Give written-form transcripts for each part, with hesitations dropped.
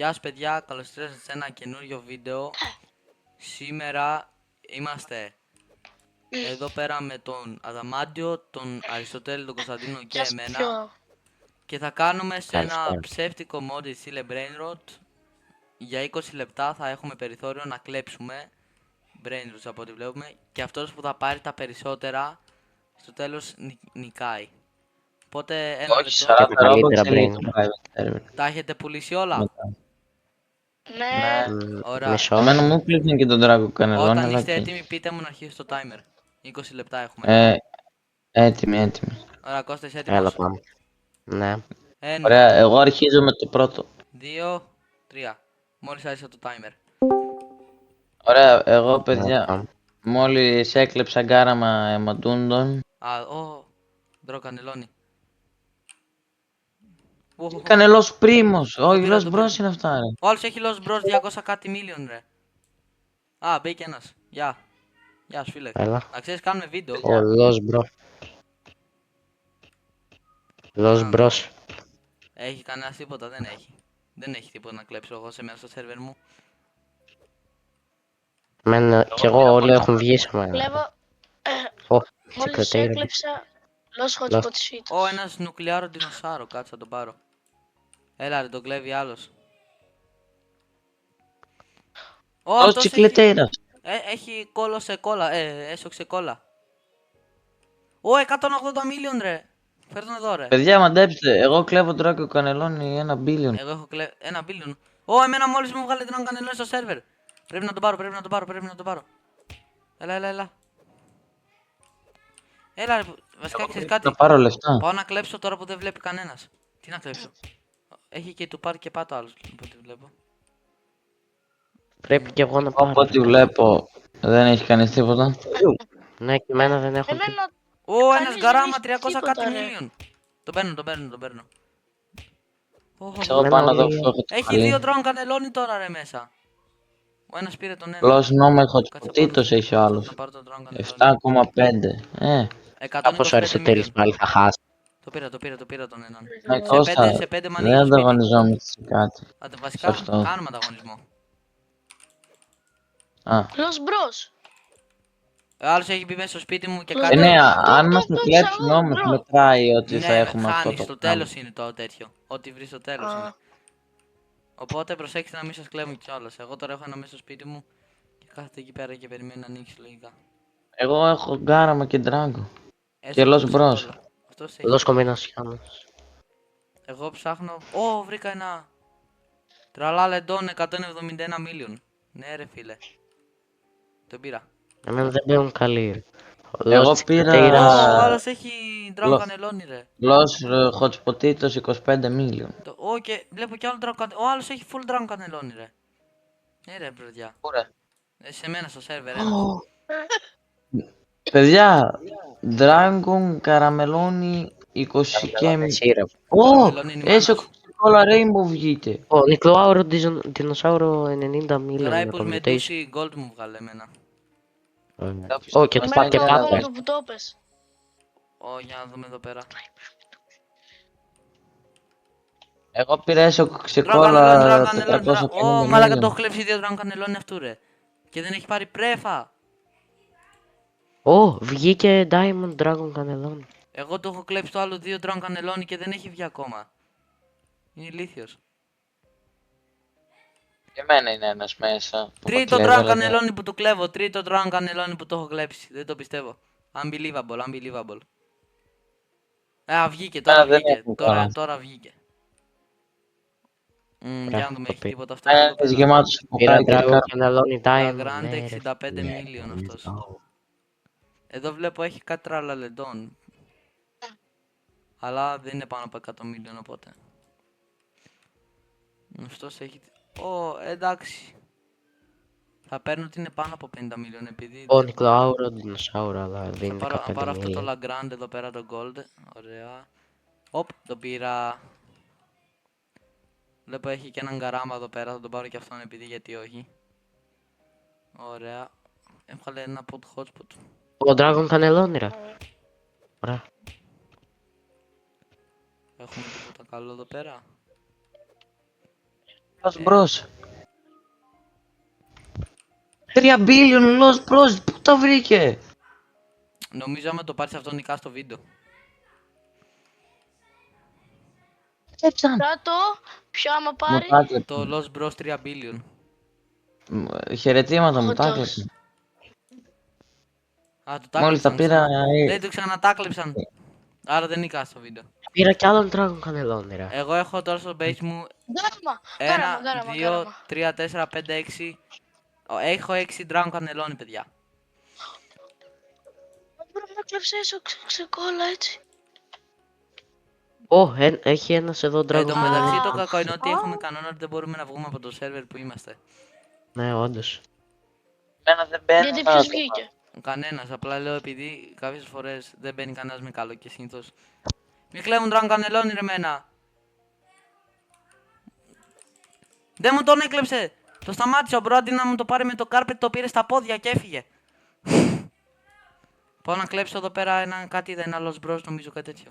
Γεια σας παιδιά, καλώς ήρθατε σε ένα καινούριο βίντεο. Σήμερα είμαστε εδώ πέρα με τον Αδαμάντιο, τον Αριστοτέλη, τον Κωνσταντίνο και εμένα. Και θα κάνουμε σε ένα ψεύτικο mod η στήλε Brainrot. Για 20 λεπτά θα έχουμε περιθώριο να κλέψουμε Brainrots από ό,τι βλέπουμε. Και αυτός που θα πάρει τα περισσότερα στο τέλος νικάει. Οπότε ένα Όχι, λεπτό. 40 Robux λέει το private server. Τα έχετε πουλήσει όλα? Ναι. Ωραία. Εμένα μου πλήχνει και τον Dragon Κανελόν, Όταν αλλά είστε και... έτοιμοι πείτε μου να αρχίσει το timer. 20 λεπτά έχουμε. Έτοιμη. Ωραία, Κώστα, είσαι έτοιμος? Έλα πάμε. Ναι. Ένα, Ωραία, εγώ αρχίζω με το πρώτο. 2, 3. Μόλις άρχισε το timer. Ωραία, εγώ παιδιά, μόλις έκλεψα γκάραμα αιματούντων. Ντρό κανελόνι. Κανελός πρίμος, όχι πήρα, Los το Bros πήρα. είναι αυτά ρε. Ο άλλος έχει Los Bros 200 κάτι million ρε. Μπήκε ένας. Γεια. Γεια σου φίλε. Έλα. Να ξέρεις κάνουμε βίντεο. Ο Los Bros. Los Bros. Έχει κανένας τίποτα? Δεν έχει. Δεν έχει τίποτα να κλέψω εγώ σε μέσα στο σερβερ μου. Κι εγώ όλοι έχουν βγει σε μένα. Βλέπω. Μόλις секретарь. έκλεψα Lost Hotspot Suite. Ένας νουκλιάρο δεινοσάρο. Κάτσε να τον πάρω. Έλα ρε, τον κλέβει άλλος. Ως τσικλετέρας. Έχει κόλλο σε κόλλα, έσωξε κόλλα. 180 million ρε. Φέρ' τον εδώ ρε. Παιδιά μαντέψτε, εγώ κλέβω Dragon Κανελόνι 1 billion. Εγώ έχω κλέβει 1 billion. Εμένα μόλις μου βγάλε την κανελόνι στο σερβερ. Πρέπει να τον πάρω. Έλα. Έλα ρε, βασικά ξέρεις κάτι. Να πάρω λεφτά. Πάω να κλέψω τώρα που δεν βλέπει κανένας. Τι να κλέψω? Έχει και του πάρει και πάτο άλλος από ό,τι βλέπω. Πρέπει κι εγώ να πάρω. Από ό,τι βλέπω δεν έχει κανείς τίποτα. Ναι, και εμένα δεν έχουν τίποτα. Εμένα Ένας κανείς γκαράμα δεν έχει 300 κάτι τίποτα, ρε. million. Τον παίρνω. Εγώ πάνω εδώ που έχω το Έχει χαλί. 2 drone κανελόνι τώρα ρε μέσα. Ο ένας πήρε τον ένα. Los νόμερ Κάτσε Hotspotitος έχει ο άλλος. να πάρω τον drone κανελόνι. 7,5. Κάπως ο 125 Αριστοτέλης million. πάλι θα χάσει. Το πήρα τον έναν. Κώστα, σε πέντε μ' δεν ανοίγει σπίτι. ανταγωνιζόμαστε σε κάτι. Βασικά Σωστό. κάνουμε ανταγωνισμό. Lost Bros. Ο άλλος έχει μπει μέσα στο σπίτι μου και Ναι, κάτι. Ναι, αν μας το το κλέψουν ξέρω, όμως bro. μετράει ότι θα Ναι, έχουμε αυτό χάνει το στο πράγμα. τέλος είναι το τέτοιο. Ό,τι βρει στο τέλος Α. είναι. Οπότε προσέξτε να μην σας κλέβουν κιόλας. Εγώ τώρα έχω ένα μέσα στο σπίτι μου και κάθεται εκεί πέρα και περιμένει να ανοίξει λογικά. Εγώ έχω γκάραμα και Dragon. Έσαι Los σε Bros. κόλλα. Αυτός έχει. Los Combinaciones. Εγώ ψάχνω. Βρήκα ένα. Τραλά λεντών 171 million. Ναι ρε φίλε. Τον πήρα. Εμένα δεν παίρνουν καλή. Εγώ πήρα- Ο άλλος έχει dragon κανελόνι ρε. Los Hotspotitος 25 million. Και βλέπω κι άλλο dragon κανελόνι. Ο άλλος έχει full dragon κανελόνι ρε. Ναι ρε παιδιά. Ωραία. Σε μένα στο σερβερ Παιδιά, Dragon Καραμελόνι 20 και μισή. Εσύ ρε. Έσο κόλλα Rainbow βγήκε. Ο Νικλοάουρο Δεινοσάουρο 90 Τώρα μίλια είπους με mutation. τούση gold μου βγάλε εμένα. Και το Εμένα πάρει και το πάντα. έβαλα το που το πες. Για να δούμε εδώ πέρα. Εγώ πήρα έσο Dragon ξεκόλλα κανελόνι. 450 Μαλάκα το million. έχω κλέψει 2 dragon κανελόνι αυτού ρε. Και δεν έχει πάρει πρέφα. Βγήκε Diamond Dragon Κανελόν. Εγώ το έχω κλέψει το άλλο 2 dragon κανελόνι και δεν έχει βγει ακόμα. Είναι ηλίθιος. Και εμένα είναι ένας μέσα. Τρίτο dragon κανελόνι που το κλέβω. Τρίτο dragon κανελόνι που το έχω κλέψει. Δεν το πιστεύω. Unbelievable. Βγήκε, τώρα δεν βγήκε. έχουν Τώρα, κάνει. τώρα βγήκε. Για να δούμε, το έχει πει. τίποτα αυτό. Ένας γεμάτος από Πήρα κάρτα. Dragon Κανελόν Τα Diamond. Grand ναι, ρε 65 φίλε. million αυτός. Εδώ βλέπω έχει κάτι τραλαλεντών. Αλλά δεν είναι πάνω από 100 million οπότε. Αυτός έχει... εντάξει. Θα παίρνω ότι είναι πάνω από 50 million επειδή... Ο Νικλοάουρο Δεινοσάουρο, αλλά δεν είναι Θα πάρω 15 αυτό το μίλια. Lagrand εδώ πέρα το gold. Ωραία. Το πήρα. Βλέπω έχει και έναν γκαράμα εδώ πέρα. Θα τον πάρω και αυτόν επειδή γιατί όχι. Ωραία. Έβγαλε ένα pot hotspot. Ο Dragon Κανελόν ρε. Ωραία. Έχουμε τίποτα καλό εδώ πέρα. Lost Bros. 3 billion Lost Bros. Πού το βρήκε? Νομίζω άμα το πάρεις αυτό νικά στο βίντεο. Έτσαν. Κάτω, ποιο άμα Μου πάρει. τα έκλεψε. Το Lost Bros 3 billion. Χαιρετήματα μου τα Όντως. έκλεψε. Α, το Μόλις τα τάκλεψαν. πήρα. Λέει το ξανατάκλεψαν. Άρα δεν νικά στο βίντεο. Πήρα κι άλλον Dragon Cannelloni, ρε. Εγώ έχω τώρα στο base μου Γκάραμα, 1, γκάραμα, 2, γκάραμα. 3, 4, 5, 6. Έχω 6 Dragon Cannelloni, παιδιά. Μπορεί να κλέψει έσω ξεκόλα έτσι. Ω, έχει ένας εδώ Εν τω Dragon μεταξύ Cannelloni. το κακό είναι ότι έχουμε κανόνα ότι δεν μπορούμε να βγούμε από το σερβερ που είμαστε. Ναι, όντως. Εμένα δεν μπαίνει. Γιατί ποιος βγήκε. Κανένας, απλά λέω επειδή κάποιες φορές δεν μπαίνει κανένας με καλό και συνήθως. Μη κλέβουν Dragon Cannelloni ρε μένα. Δεν μου τον έκλεψε. Το σταμάτησε ο μπρο αντί να μου το πάρει με το κάρπετ το πήρε στα πόδια και έφυγε. Πάω να κλέψω εδώ πέρα κάτι είδα, ένα Lost Bros νομίζω κάτι τέτοιο.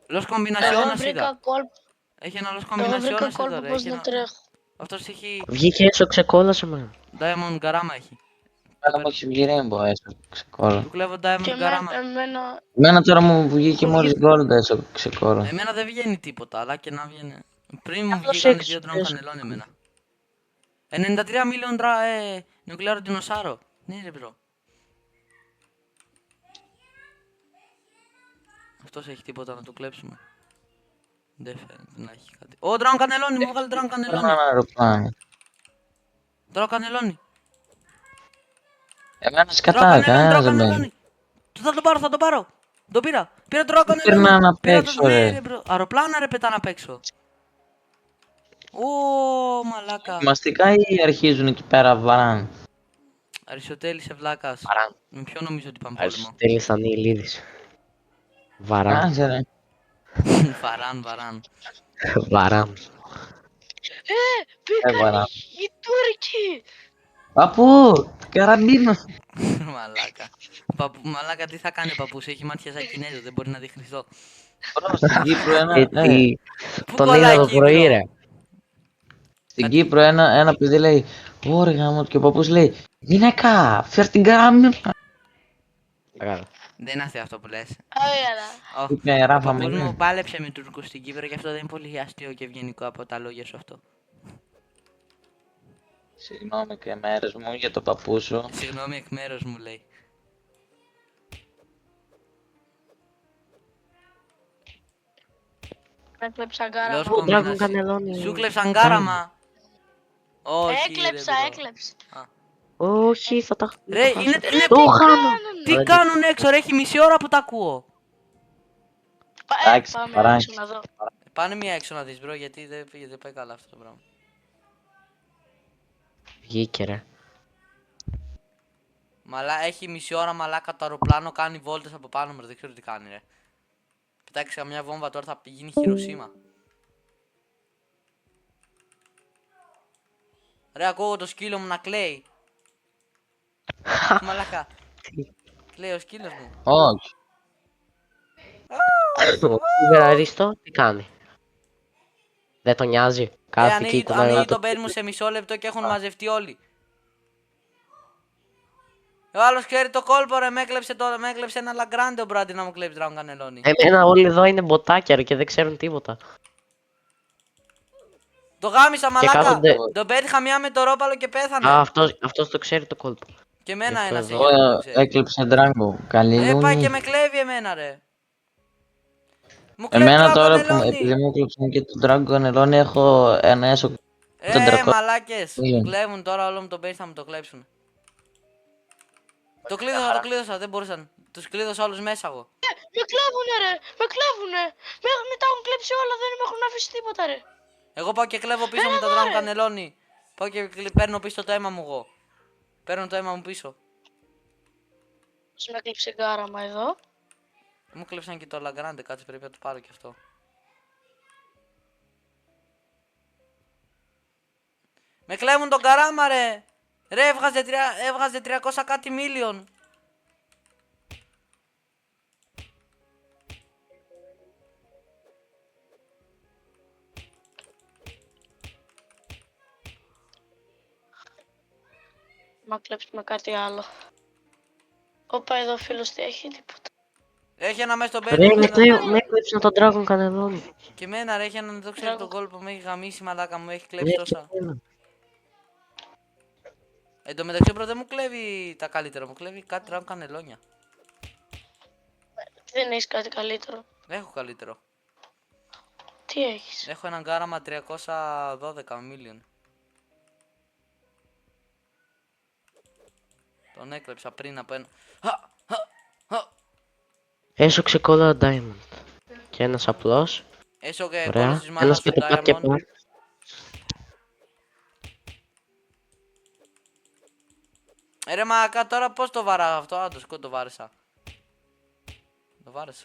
Los Εγώ Combinaciones βρήκα είδα. κόλπο. Έχει ένα Los Εγώ βρήκα Combinaciones εδώ κόλπο ρε. πώς Έχει να ένα... τρέχω. Αυτός έχει Βγήκε έσω, ξεκόλασε με. Diamond Garama έχει. Εμένα μου έχει βγει Rainbow έστω ξεκόλλα. Του κλέβω Και Diamond Garama. εμένα. Εμένα τώρα μου βγήκε μόλις Gold έστω ξεκόλλα. Εμένα δεν βγαίνει τίποτα, αλλά και να βγαίνει. Πριν μου Αυτός βγήκαν έξω, 2 Dragon Cannelloni εμένα. 93 million νουκλέαρο δεινοσάρο. Ναι ρε μπρο. Αυτός έχει τίποτα να του κλέψουμε. Δεν φαίνεται να έχει κάτι. Ω, Dragon Cannelloni, μου έβαλε Dragon Ένα Cannelloni. αεροπλάνο. Dragon Cannelloni. Εμένα σκατά, κανένας δεν μπαίνει. Θα το πάρω, θα το πάρω. Το πήρα. Πήρα το Dragon Cannelloni. Περνάνε απ' Πήρα έξω, το- ναι, ρε. μπρο. Αεροπλάνα ρε πετάνε απ' έξω. Ω, μαλάκα. Μαστικά ή αρχίζουν εκεί πέρα βαράν. Αριστοτέλης ευλάκας. Βαράν. Με ποιο νομίζω ότι πάμε πόλεμο. Αριστοτέλης Ανιλίδης. Βαράν. Κάτσε ρε. Βαράν. Βαράν. Πήγαν Έβαλα. οι Τούρκοι. Παππού, καραμπίνο. Μαλάκα. Μαλάκα τι θα κάνει ο παππούς, έχει μάτια σαν Κινέζο, δεν μπορεί να δει χρυσό. Στην Κύπρο ένα, Γιατί Πού τον κολλάει είδα το Κύπρο? πρωί, ρε. στην Κύπρο ένα παιδί λέει «Ωρε γάμο» και ο παππούς λέει «Γυναίκα, φέρ την καραμπίνο». Δεν είναι αστείο αυτό που λες. Άγιαλα. Είπε Ο Ράφα παππούς με. μου πάλεψε με Τούρκους στην Κύπρο και αυτό δεν είναι πολύ αστείο και ευγενικό από τα λόγια σου αυτό. Συγγνώμη και μέρες μου για το παππού σου. Συγγνώμη εκ μέρους μου λέει. Να κλέψα Los γκάραμα. Dragon Combinaciones. Cannelloni. Σου κλέψαν γκάραμα. Όχι ρε Έκλεψα, μπρο. έκλεψα. Όχι, θα τα Ρε, θα είναι... χάσω. είναι- Το χάνω. Τι κάνουν έξω ρε, έχει μισή ώρα που τα ακούω. Εντάξει, Πάμε παράγει. έξω να δω. Πάνε μία έξω να δεις μπρο, γιατί δεν πάει καλά αυτό το πράγμα. Βγήκε, ρε. Έχει μισή ώρα μαλάκα το αεροπλάνο, κάνει βόλτες από πάνω μου, δεν ξέρω τι κάνει ρε. Πετάξει καμιά βόμβα τώρα θα γίνει Χειροσύμα. Ρε ακούω το σκύλο μου να κλαίει. Μαλάκα. Κλαίει ο σκύλος μου. Όχι. Ο Αριστό τι κάνει. Δεν τον νοιάζει. Κάθε εκεί κουνάει ανοίγει το... το μπέρι μου σε μισό λεπτό και έχουν μαζευτεί όλοι. Ο άλλος ξέρει το κόλπο ρε, με έκλεψε ένα λαγκράντε ο Μπράντι να μου κλέψει Dragon Cannelloni. Εμένα όλοι εδώ είναι μποτάκια, ρε, και δεν ξέρουν τίποτα. Το γάμισα μαλάκα. κάθονται- Τον πέτυχα μία με το ρόπαλο και πέθανε. Α, αυτός το ξέρει το κόλπο. Και εμένα Γι' αυτό ένας εδώ. έχει να το ξέρει. Έκλειψε Ντράγκο. Καλή Πάει και λούνη. με κλέβει εμένα ρε. Μου κλέβει Εμένα Dragon τώρα που Cannelloni. επειδή μου έκλειψαν και τον Dragon Cannelloni έχω ένα έσω. τον 300. Μαλάκες, Μίλον. μου κλέβουν τώρα όλο μου το base θα μου το κλέψουν. Το κλείδωσα, δεν μπορούσαν. Τους κλείδωσα όλους μέσα εγώ. Με κλέβουνε ρε, με κλέβουνε. Με τα έχουν κλέψει όλα, δεν με έχουν αφήσει τίποτα ρε. Εγώ πάω και κλέβω πίσω μου το Dragon Cannelloni. Πάω και παίρνω πίσω το αίμα μου εγώ. Παίρνω το αίμα μου πίσω. Πώς με κλείψε γκάραμα εδώ. Μου κλέψαν και το Λαγκράντε, κάτσε πρέπει να το πάρω και αυτό. Με κλέβουν τον καράμα ρε. Ρε έβγαζε 300 κάτι million. Μα κλέψει με κάτι άλλο. Όπα, εδώ φίλος τι έχει, τίποτα. Έχει ένα μέσα στο Ρε, basement. με έκλεψε τον Dragon Κανελόνι. Και εμένα ρε, έχει έναν, δεν ξέρω τον κόλπο, με έχει γαμίσει μαλάκα μου, έχει κλέψει Ναι, τόσα. και εμένα. Εν τω μεταξύ μπρο δεν μου κλέβει τα καλύτερα, μου κλέβει κάτι τράβουν κανελόνια. Δεν έχεις κάτι καλύτερο. Έχω καλύτερο. Τι έχεις? Έχω έναν γκάραμα 312 million. Τον έκλεψα πριν από ένα. Έσωξε κόλλα Diamond. Και ένας απλός. Έσω και Ωραία. κόλλος της μάνας Ένας του πετυπάτ και Diamond. πάρ. Ρε μα τώρα πώς το βάρα αυτό, α το σκότω το βάρεσα. Το βάρεσα.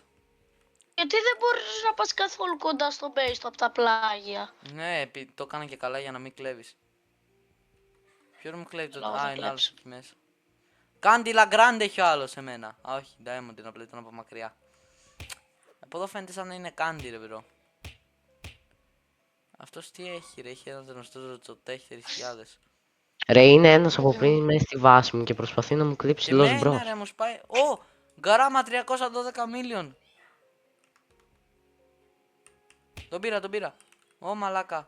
Γιατί δεν μπορείς να πας καθόλου κοντά στο base του από τα πλάγια. Ναι, το έκανα και καλά για να μην κλέβεις. Ποιο μου κλέβει το. Λάω, θα Α, είναι άλλος κλέψω. εκεί μέσα. Κάντι Λαγκράντε έχει ο άλλος σε μένα. Α, όχι, Diamond είναι απλά, ήταν από μακριά. Από εδώ φαίνεται σαν να είναι Κάντι ρε μπρο. Αυτός τι έχει ρε, έχει ένα γνωστό τσοτέ, έχει 3.000. Ρε, είναι ένας από πριν μέσα στη βάση μου και προσπαθεί να μου κλείψει Και Los μένα Bros. ρε μου σπάει. Ω! Γκαράμα 312 million. Τον πήρα, τον πήρα. Ω μαλάκα.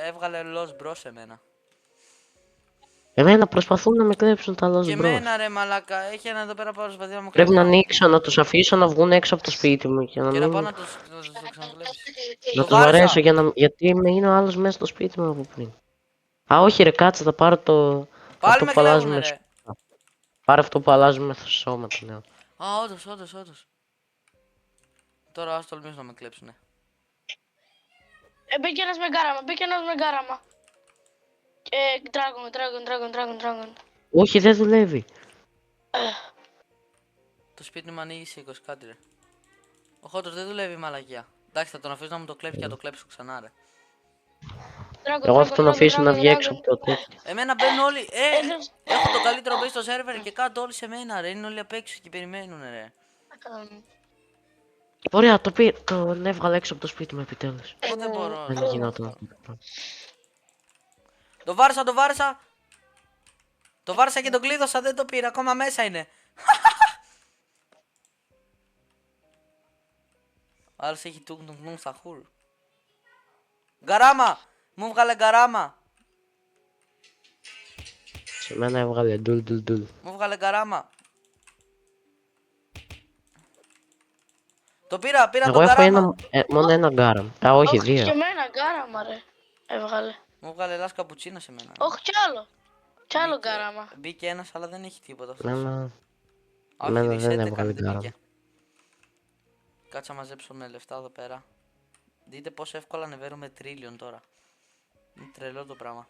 Έβγαλε Los Bros σε μένα. Εμένα προσπαθούν να με κλέψουν τα Los Και Bros. εμένα ρε μαλάκα, έχει ένα εδώ πέρα προσπαθεί να μου Πρέπει κλέψει. να ανοίξω, να τους αφήσω να βγουν έξω από το σπίτι μου και να Και να πάω μην... να το ξαναβλέψει. Να Το τους βάρεσα. βαρέσω γιατί είναι ο άλλος μέσα στο σπίτι μου από πριν. Α, όχι ρε, κάτσε, θα πάρω το... Πάλι αυτό με που αλλάζουμε κλέβουνε ρε. Πάρε αυτό που αλλάζουμε σώματα, ναι. Α, όντως. Τώρα ας τολμήσουν να με κλέψουνε. Μπήκε ένας με γκάραμα, μπήκε ένας με γκάραμα. Dragon. Όχι, δεν δουλεύει. Το σπίτι μου ανοίγει σε 20 κάτι ρε. Ο Χόντος δεν δουλεύει η μαλακία. Εντάξει, θα τον αφήσω να μου το κλέψει και θα το κλέψω ξανά ρε. Εγώ θα τον αφήσω να βγει έξω από το τέτοιο. Εμένα μπαίνουν όλοι. Έχω το καλύτερο base στο σερβερ και κάτω όλοι σε μένα ρε. Είναι όλοι απ' έξω και περιμένουν ρε. Ωραία, τον έβγαλα έξω από το σπίτι μου επιτέλους. Εγώ δεν μπορώ. Δεν γινόταν. Το βάρεσα. Το βάρεσα και τον κλείδωσα, δεν το πήρα. Ακόμα μέσα είναι. Ο άλλος έχει τουκ στα χουρ. Γκαράμα! Μου βγάλε γκαράμα! Σε μένα έβγαλε ντουλ. Μου βγάλε γκαράμα! Το πήρα Εγώ το έχω γκαράμα! μόνο ένα γκάραμ. Α, όχι, Όχι, και δύο. εμένα γκάραμα ρε. Έβγαλε. Μου βγάλε λάς καπουτσίνα σε μένα. Όχι κι άλλο. Κι άλλο γκάραμα. Μπήκε ένας αλλά δεν έχει τίποτα αυτός. Εμένα Όχι, εμένα reset δεν έκανε, έβγαλε δεν γκάραμ. μπήκε. Κάτσα μαζέψω με λεφτά εδώ πέρα. Δείτε πόσο εύκολα ανεβαίνουμε τρίλιον τώρα. Είναι τρελό το πράγμα.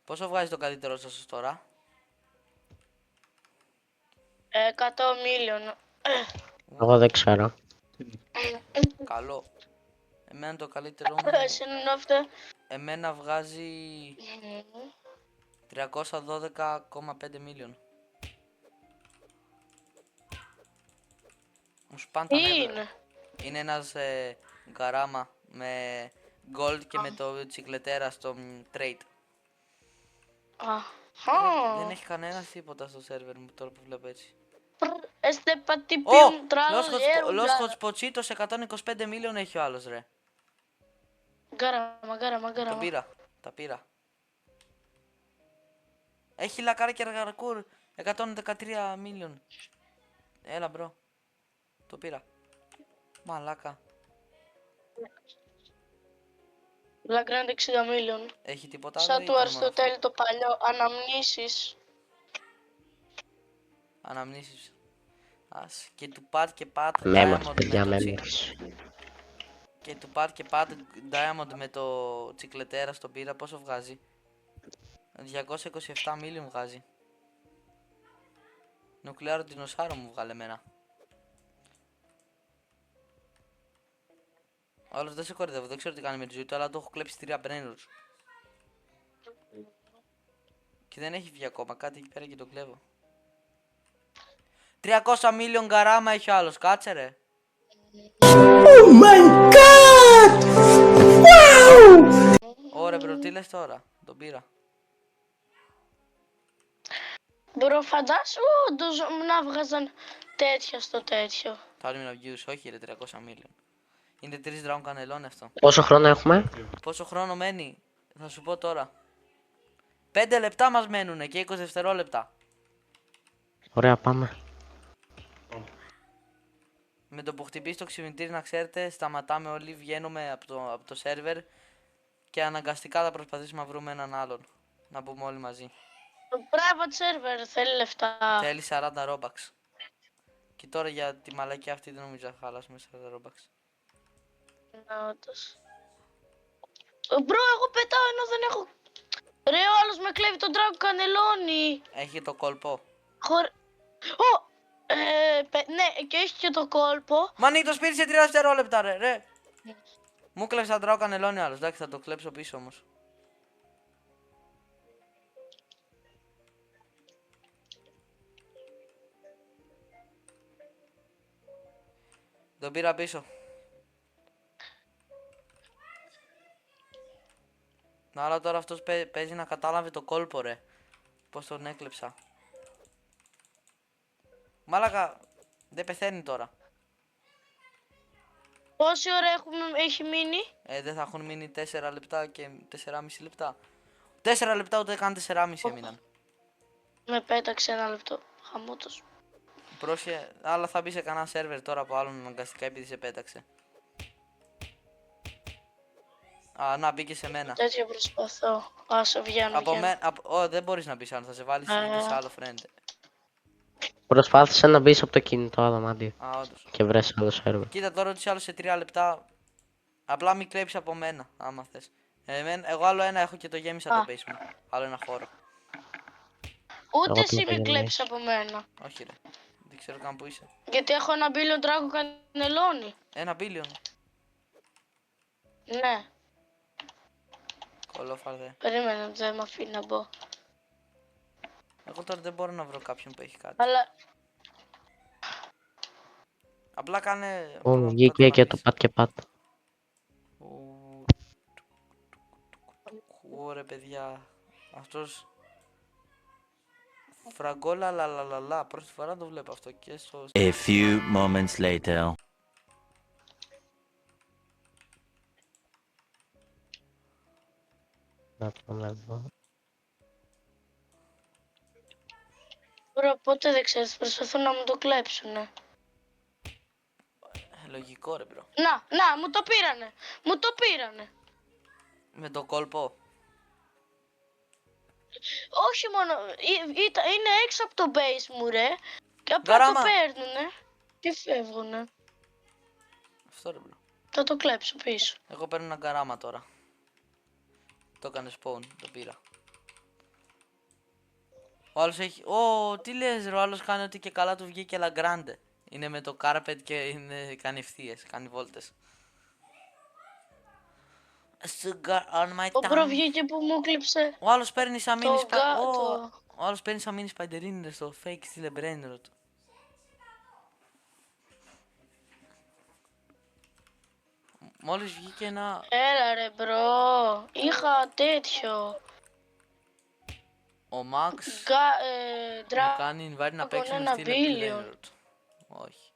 Πόσο βγάζει το καλύτερό σας τώρα? 100 million. Εγώ δεν ξέρω. Καλό. Εμένα το καλύτερό μου. Συνενώφτε. Εμένα βγάζει 312,5 million. Μου σπάνε τα Τι νεύρα. είναι? Είναι ένας γκαράμα με gold και με το τσικλετέρα στο trade. Δεν έχει κανένα τίποτα στο σερβερ μου τώρα που βλέπω έτσι. Este pati Ω! pium tralo Los Hotspotsitos 125 million έχει ο άλλος ρε. Γκάραμα. Το πήρα. Τα πήρα. Έχει λακάρα και αργαρκούρ 113 million. Έλα μπρο. Το πήρα. Μαλάκα. Λαγκράντε 60 million. Έχει τίποτα άλλο Σαν ή του ήταν μόνο αυτό? Αριστοτέλη το παλιό. Αναμνήσεις. Αναμνήσεις. Ας. Και του Pat και Pat Memories, Diamond παιδιά, με το memories. Και του Pat και Pat Diamond με το τσικλετέρα στον πήρα πόσο βγάζει? 227 million βγάζει. Νουκλεάρο δεινοσάρο μου βγάλε εμένα. Ο άλλος δεν σε κορυδεύω, δεν ξέρω τι κάνει με τη ζωή του, αλλά το έχω κλέψει 3 brainrots. Και δεν έχει βγει ακόμα, κάτι εκεί πέρα και το κλέβω. 300 million γκαράμα έχει ο άλλος, κάτσε ρε. Ωραία, μπρο, τι λες τώρα. Τον πήρα. Μπρο, φαντάσου όντως να βγάζαν τέτοια στο τέτοιο. Θα να views, όχι ρε, 300 million. Είναι 3 round κανελών αυτό. Πόσο χρόνο έχουμε? Πόσο χρόνο μένει, θα σου πω τώρα. 5 λεπτά μας μένουνε και 20 δευτερόλεπτα. Ωραία, πάμε. Με το που χτυπήσει το ξυπνητήρι, να ξέρετε, σταματάμε όλοι, βγαίνουμε από το σερβερ και αναγκαστικά θα προσπαθήσουμε να βρούμε έναν άλλον. Να μπούμε όλοι μαζί. Το private server θέλει λεφτά. Θέλει 40 Robux. Και τώρα για τη μαλακιά αυτή δεν νομίζω να χαλάσουμε 40 Robux. Να, όντως. Μπρο, εγώ πετάω ενώ δεν έχω. Ρε, ο άλλος με κλέβει τον Dragon κανελόνι. Έχει το κόλπο. Ναι, και έχει και το κόλπο. Μα ανοίγει το σπίτι σε 3 δευτερόλεπτα, ρε. Μου κλέψα τον Dragon κανελόνι άλλος. Εντάξει, θα το κλέψω πίσω όμως. Τον πήρα πίσω. Αλλά τώρα αυτός παίζει να κατάλαβε το κόλπο, ρε. Πώς τον έκλεψα. Μάλακα, δεν πεθαίνει τώρα. Πόση ώρα έχει μείνει? Δεν θα έχουν μείνει 4 λεπτά και 4,5 λεπτά. 4 λεπτά ούτε καν 4,5 έμειναν. Με πέταξε ένα λεπτό. Χαμότος. Πρόσχε, αλλά θα μπει σε κανένα σερβερ τώρα από άλλον αναγκαστικά επειδή σε πέταξε. Α, να μπήκε σε μένα. Τέτοιο προσπαθώ. Άσο βγαίνω. Από μένα. Δεν μπορείς να μπεις άλλο, θα σε βάλει σε άλλο friend. Προσπάθησε να μπει από το κινητό αδαμάντιο. Α, όντως. Και βρες άλλο σερβερ. Κοίτα τώρα ότι άλλο σε 3 λεπτά. Απλά μην κλέψει από μένα, άμα θες. Εγώ άλλο ένα έχω και το γέμισα το basement. Άλλο ένα χώρο. Ούτε Εγώ εσύ πήγα με για κλέψεις από μένα. Όχι ρε. Δεν ξέρω καν που είσαι. Γιατί έχω ένα billion Dragon κανελόνι. Ένα billion. Ναι. Κολόφαρδε. Περίμενα, δεν με αφήνει να μπω. Εγώ τώρα δεν μπορώ να βρω κάποιον που έχει κάτι. Αλλά Απλά κάνε. Ω, βγήκε και το πατ και πατ. Ωραία παιδιά. Αυτός. Φραγκόλα λαλαλαλα. Πρώτη φορά το βλέπω αυτό και στο. A few moments later. Να πάμε εδώ. τώρα πότε δεν ξέρεις, προσπαθούν να μου το κλέψουνε. Λογικό ρε μπρο. Να, μου το πήρανε. Μου το πήρανε. Με το κόλπο. Όχι μόνο, είναι έξω από το base μου ρε. Και απλά Γαράμα. το παίρνουνε. Και φεύγουνε. Αυτό ρε μπρο. Θα το κλέψω πίσω. Εγώ παίρνω ένα γκαράμα τώρα. Το έκανε spawn, το πήρα. Ο άλλος έχει. Τι λες ρε, ο άλλος κάνει ότι και καλά του βγήκε λαγκράντε. Είναι με το carpet και κάνει ευθείες, κάνει βόλτες. Sugar on my Ο Μπρο tongue. βγήκε που μου κλείψε. Ο άλλος παίρνει σαν μίνι το... Ο άλλος παίρνει σαν μίνι σπαντερίνι στο fake στείλε brain rot. Μόλις βγήκε ένα. Έλα ρε μπρο, είχα τέτοιο. Ο Max μου κάνει invite να παίξει με ένα στείλε billion. brain rot. Όχι.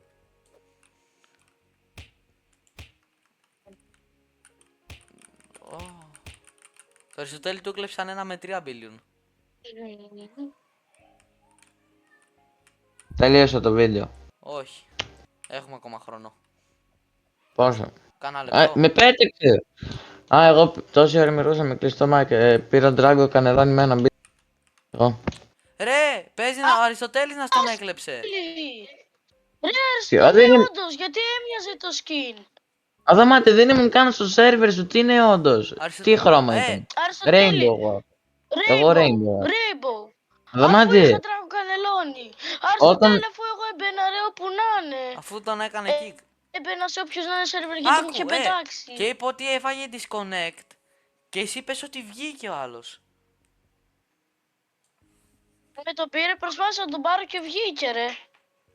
Το Αριστοτέλη του έκλεψαν ένα με 3 billion. Τελείωσε το βίντεο. Όχι. Έχουμε ακόμα χρόνο. Πόσο? Κάνα λεπτό. Με πέταξε. Εγώ τόση ώρα μιλούσα με κλειστό mic. Πήρα Dragon κανελόνι με ένα μπίτι. Εγώ. Ρε, παίζει ο Αριστοτέλης να στον έκλεψε. Ρε δεν Αριστοτέλη είναι- όντως, γιατί έμοιαζε το skin. Αδαμάτε, δεν ήμουν καν στο σερβερ σου. Τι είναι όντως? Τι χρώμα ήταν? Αριστοτέλη. Rainbow εγώ. Εγώ Rainbow. Rainbow. Αφού Αδαμάτε. είχα Dragon κανελόνι. Αριστοτέλη αφού εγώ έμπαινα ρε όπου να είναι. Αφού τον έκανε kick. Έμπαινα σε όποιος να είναι σερβερ γιατί μου είχε πετάξει. Και είπε ότι έφαγε disconnect. Και εσύ είπες ότι βγήκε ο άλλος. Με το πήρε, προσπάθησα να τον πάρω και βγήκε ρε.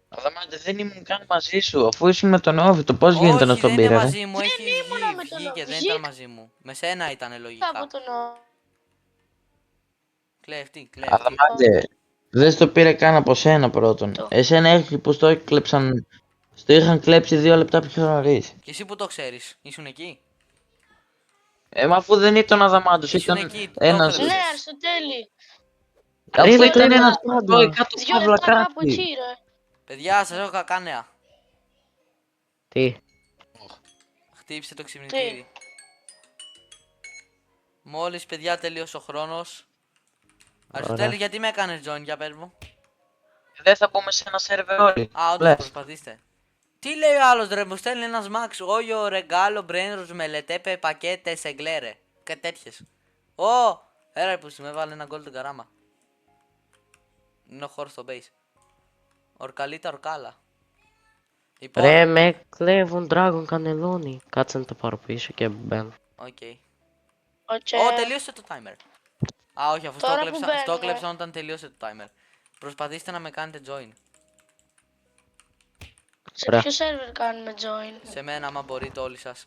Αδαμάντε, δεν ήμουν καν μαζί σου, αφού ήσουν με τον Όβιτο. Πώς γίνεται να Όχι, τον δεν είναι πήρε, ρε? μαζί μου, έχει ήμουνα με τον βγήκε, δεν Βγήκα. ήταν μαζί μου. Με σένα ήταν λογικά. Από τον Κλέφτη. Αδαμάντε, δεν στο πήρε καν από σένα πρώτον. Το. Εσένα έχει που στο έκλεψαν. Στο είχαν κλέψει 2 λεπτά πιο νωρίς. Και εσύ που το ξέρεις, ήσουν εκεί. Μα αφού δεν ήταν ο Αδαμάντος, Ήσουν ήταν εκεί, το ένας. έκλεψες. Ναι, Αριστοτέλη. Αφού Ρε, ήταν λεπτά. ένας παντό κάτω 2 παύλα λεπτά κάπου κάτι. εκεί, ρε. Παιδιά, σας έχω κακά νέα. Τι. Χτύπησε το ξυπνητήρι. Μόλις παιδιά τελείωσε ο χρόνος. Αριστοτέλη, γιατί με έκανες join, για πες μου. Δεν θα μπούμε σε ένα σερβερ όλοι. Α, όντως Λες. προσπαθήστε. Τι λέει ο άλλος ρε, μου στέλνει ένας Max, Όιο, Ρεγκάλο, Μπρένρος, Μελετέπε, Πακέτε, Σεγκλέρε. Κάτι τέτοιες. Ω, έλα που με έβαλε ένα golden καράμα. Είναι ο χώρος στο base. Ορκαλίτα, ορκάλα. Λοιπόν, Ρε, με κλέβουν Dragon κανελόνι. Κάτσε να το πάρω πίσω και μπαίνω. οκ. Οκέ. Ω, τελείωσε το timer. Α, όχι, αφού Τώρα που στο μπαίνουμε. έκλεψα όταν τελείωσε το timer. Προσπαθήστε να με κάνετε join. Σε Ωραία. ποιο σερβερ κάνουμε join. Σε μένα, άμα μπορείτε όλοι σας.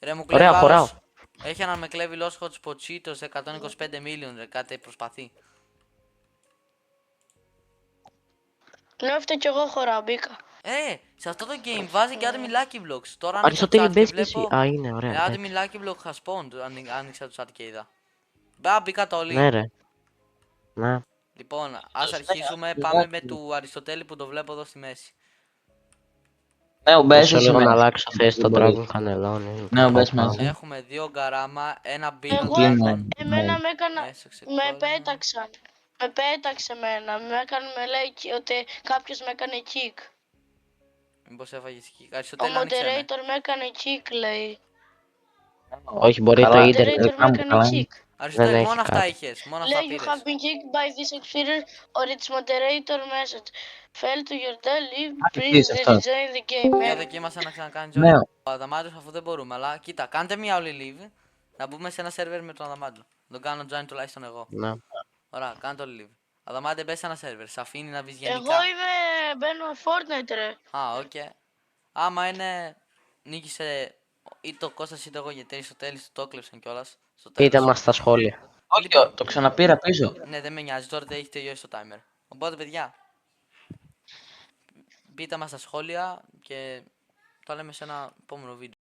Ρε, μου Ωραία, κλέβει χωράω. άλλος. Έχει έναν με κλέβει Los Hot Pochitos 125 million, ρε, κάτι προσπαθεί. Ναι, αυτό κι εγώ χωράω, μπήκα. Σε αυτό το game βάζει και admin lucky blocks. Τώρα άνοιξα το Αριστοτέλη, chat και μπες και εσύ. βλέπω. Α, είναι ωραία. εντάξει. Admin lucky block has spawned. Άνοιξα το chat και είδα. Μπήκα όλοι. Ναι, ρε. Ναι. Λοιπόν, ας αρχίσουμε. Πάμε με του Αριστοτέλη που το βλέπω εδώ στη μέση. Ναι, ο Μπες Θέλω είσαι λίγο να με. αλλάξω θέση το Μπορεί. Dragon κανελόνι. Ναι, μπες μαζί. Έχουμε 2 γκαράμα, ένα Εγώ, billion Ναι. dragon. εμένα με έκανα. Έσωξε Με κόσμο. πέταξαν. Με πέταξε εμένα. Με λέει ότι κάποιος με έκανε kick. Μήπως έφαγες εκεί. Ο Αριστοτέλη, άνοιξε με. moderator με έκανε kick, λέει. Όχι, μπορεί Καλά. το Ο ίντερνετ. moderator με Καλά, έκανε καλά. kick. Αριστοτέλη, έχει μόνο αυτά κάτι. είχες. Μόνο αυτά Λέει you πήρες. have been kicked by this experience or its moderator message. Fell to your death, leave, τι please είσαι αυτός. rejoin the game. Για δοκίμασα να ξανακάνει join. Ναι. Ο Αδαμάντος αφού δεν μπορούμε, αλλά κοίτα, κάντε μια όλη live. Να μπούμε σε ένα server με τον Αδαμάντο. Τον κάνω join τουλάχιστον εγώ. Ναι. Ωραία, κάντε όλη live. Αδαμάντε, μπες σε ένα server. Σε αφήνει να μπεις γενικά. Εγώ μπαίνω Fortnite, ρε. Α, οκ. Άμα είναι. Νίκησε είτε ο Κώστας είτε εγώ, γιατί στο τέλος το έκλεψαν κιόλας. Στο τέλος. Πείτε μας στα σχόλια. Όχι, το ξαναπήρα πίσω. Ναι, δεν με νοιάζει, τώρα δεν έχει τελειώσει το timer. Οπότε, παιδιά, πείτε μας στα σχόλια και τα λέμε σε ένα επόμενο βίντεο.